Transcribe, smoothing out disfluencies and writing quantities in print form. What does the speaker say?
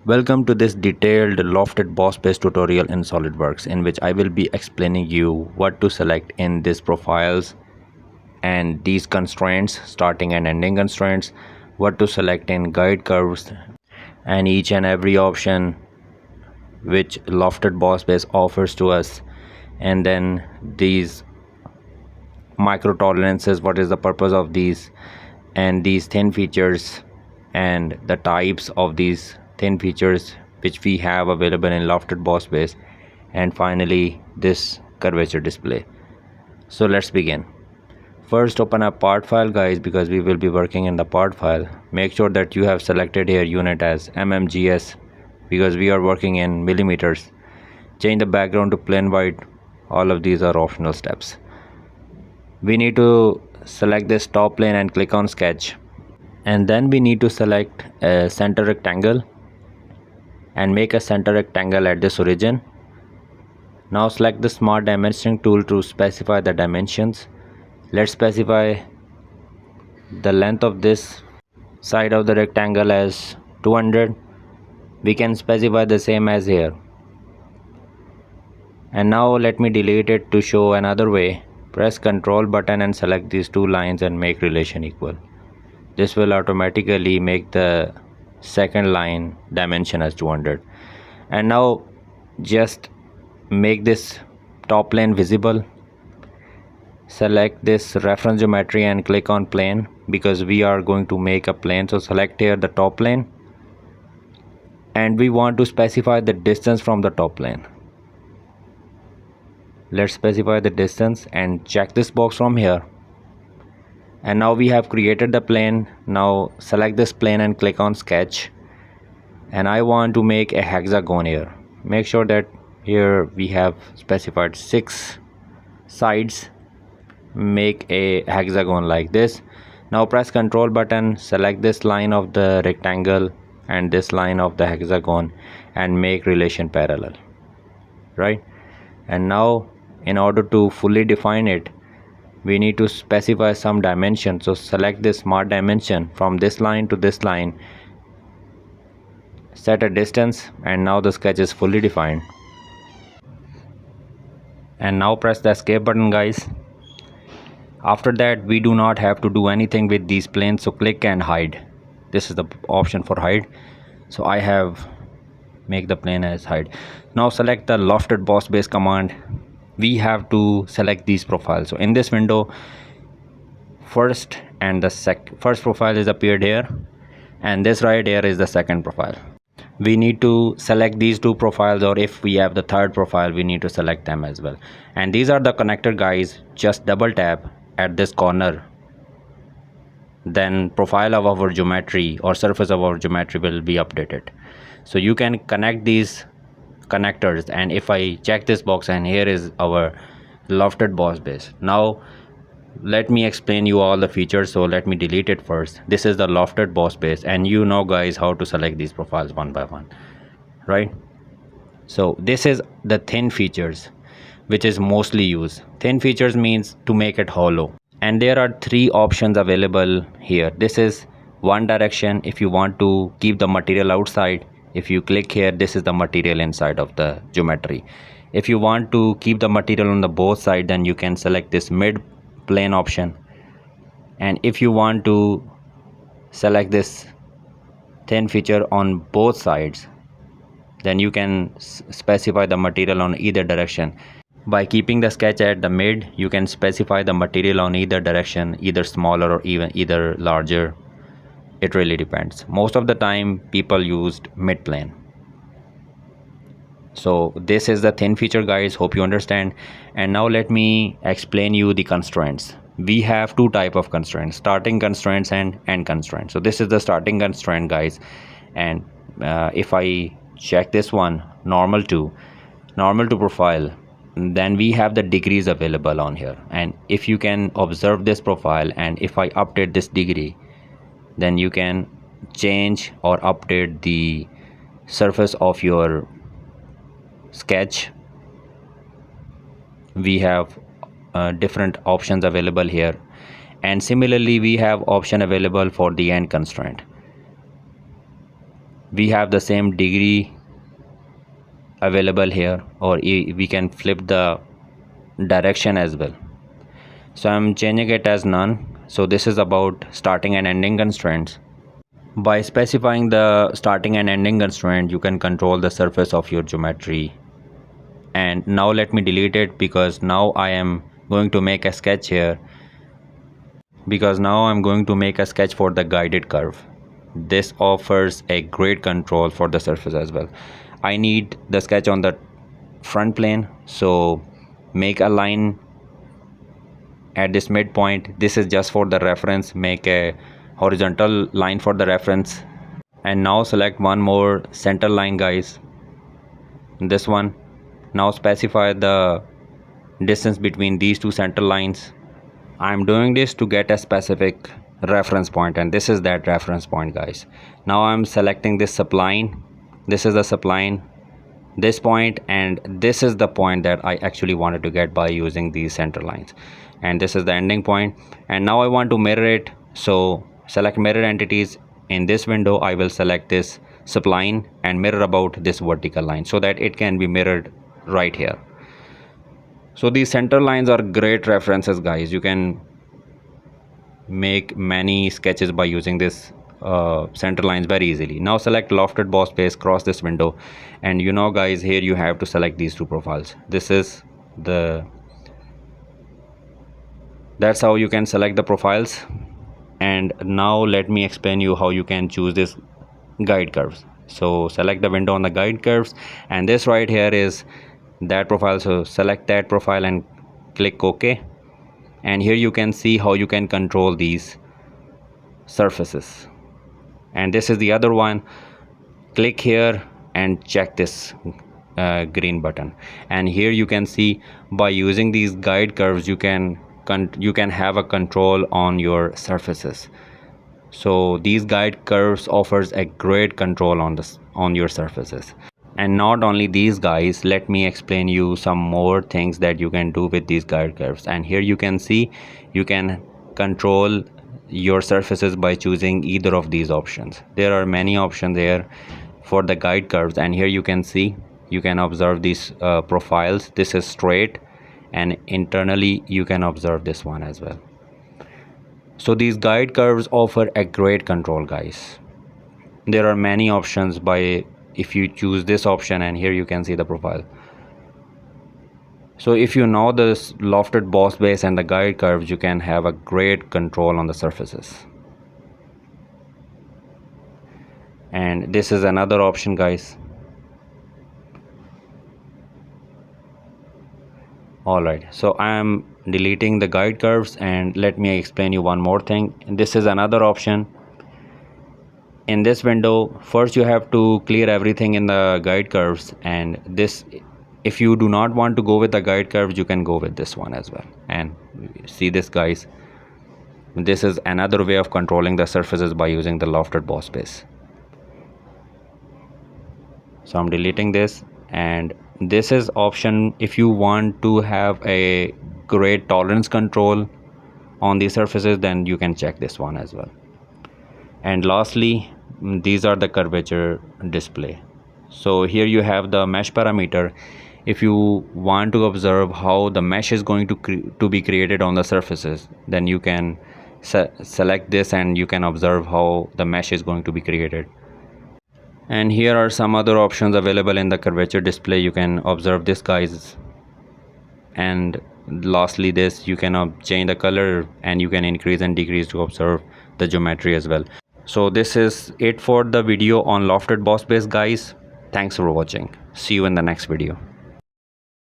Welcome to this detailed Lofted Boss Bass tutorial in SolidWorks, in which I will be explaining you what to select in these profiles and these constraints, starting and ending constraints, what to select in guide curves, and each and every option which Lofted Boss Bass offers to us, and then these micro tolerances, what is the purpose of these, and these thin features and the types of these thin features which we have available in Lofted Boss Bass, and finally this curvature display. So let's begin. First, open a part file, guys, because we will be working in the part file. Make sure that you have selected here unit as mmgs because we are working in millimeters. Change the background to plain white. All of these are optional steps. We need to select this top plane and click on sketch, and then we need to select a center rectangle and make a center rectangle at this origin. Now select the smart dimensioning tool to specify the dimensions. Let's specify the length of this side of the rectangle as 200. We can specify the same as here. And now let me delete it to show another way. Press Ctrl button and select these two lines and make relation equal. This will automatically make the second line dimension as 200. And now just make this top plane visible. Select this reference geometry and click on plane because we are going to make a plane. So select here the top plane, and we want to specify the distance from the top plane. Let's specify the distance and check this box from here. And now we have created the plane. Now select this plane and click on sketch, and I want to make a hexagon here. Make sure that here we have specified 6 sides. Make a hexagon like this. Now press Ctrl button, select this line of the rectangle and this line of the hexagon and make relation parallel, right? And now in order to fully define it, we need to specify some dimension. So select this smart dimension from this line to this line, set a distance, and now the sketch is fully defined. And now press the escape button, guys. After that, we do not have to do anything with these planes, so click and hide. This is the option for hide, so I have make the plane as hide. Now select the Lofted Boss Bass command. We have to select these profiles. So in this window, first profile is appeared here, and this right here is the second profile. We need to select these two profiles, or if we have the third profile, we need to select them as well. And these are the connector, guys. Just double tap at this corner, then profile of our geometry or surface of our geometry will be updated. So you can connect these connectors, and if I check this box, and here is our Lofted Boss Bass. Now let me explain you all the features. So let me delete it first. This is the Lofted Boss Bass, and you know, guys, how to select these profiles one by one, right? So this is the thin features which is mostly used. Thin features means to make it hollow, and there are 3 options available here. This is one direction. If you want to keep the material outside, if you click here, this is the material inside of the geometry. If you want to keep the material on the both sides, then you can select this mid plane option. And if you want to select this thin feature on both sides, then you can specify the material on either direction. By keeping the sketch at the mid, you can specify the material on either direction, either smaller or even either larger. It really depends. Most of the time people used mid plane. So this is the thin feature, guys. Hope you understand. And now let me explain you the constraints. We have 2 type of constraints: starting constraints and end constraints. So this is the starting constraint, guys. And if I check this one, normal to profile, then we have the degrees available on here. And if you can observe this profile, and if I update this degree, then you can change or update the surface of your sketch. We have different options available here, and similarly we have option available for the end constraint. we have the same degree available here, or we can flip the direction as well. So I'm changing it as none. So this is about starting and ending constraints. By specifying the starting and ending constraint, you can control the surface of your geometry. And now let me delete it, because now I am going to make a sketch here, because now I'm going to make a sketch for the guided curve. This offers a great control for the surface as well. I need the sketch on the front plane, so make a line at this midpoint. This is just for the reference. Make a horizontal line for the reference, and now select one more center line, guys, this one. Now specify the distance between these two center lines. I'm doing this to get a specific reference point, and this is that reference point, guys. Now I'm selecting this spline. This is the spline, this point, and this is the point that I actually wanted to get by using these center lines, and this is the ending point. And now I want to mirror it, so select mirror entities. In this window I will select this spline and mirror about this vertical line, so that it can be mirrored right here. So these center lines are great references, guys. You can make many sketches by using this center lines very easily. Now select Lofted Boss Bass, cross this window, and you know, guys, here you have to select these two profiles. That's how you can select the profiles. And now let me explain you how you can choose this guide curves. So select the window on the guide curves, and this right here is that profile. So select that profile and click OK, and here you can see how you can control these surfaces. And this is the other one. Click here and check this green button, and here you can see by using these guide curves you can have a control on your surfaces. So these guide curves offers a great control on your surfaces. And not only these, guys, let me explain you some more things that you can do with these guide curves. And here you can see you can control your surfaces by choosing either of these options. There are many options there for the guide curves, and here you can see you can observe these profiles. This is straight, and internally you can observe this one as well. So these guide curves offer a great control, guys. There are many options if you choose this option, and here you can see the profile. So if you know this Lofted Boss Bass and the guide curves, you can have a great control on the surfaces. And this is another option, guys. Alright, so I am deleting the guide curves, and let me explain you one more thing. This is another option. In this window, first you have to clear everything in the guide curves, and this, if you do not want to go with the guide curves, you can go with this one as well. And see this, guys, this is another way of controlling the surfaces by using the Lofted Boss Bass. So I'm deleting this, and this is option if you want to have a great tolerance control on these surfaces, then you can check this one as well. And lastly, these are the curvature display. So here you have the mesh parameter. If you want to observe how the mesh is going to be created on the surfaces, then you can select this, and you can observe how the mesh is going to be created. And here are some other options available in the curvature display. You can observe this, guys. And lastly, this, you can change the color, and you can increase and decrease to observe the geometry as well. So this is it for the video on Lofted Boss Bass, guys. Thanks for watching. See you in the next video.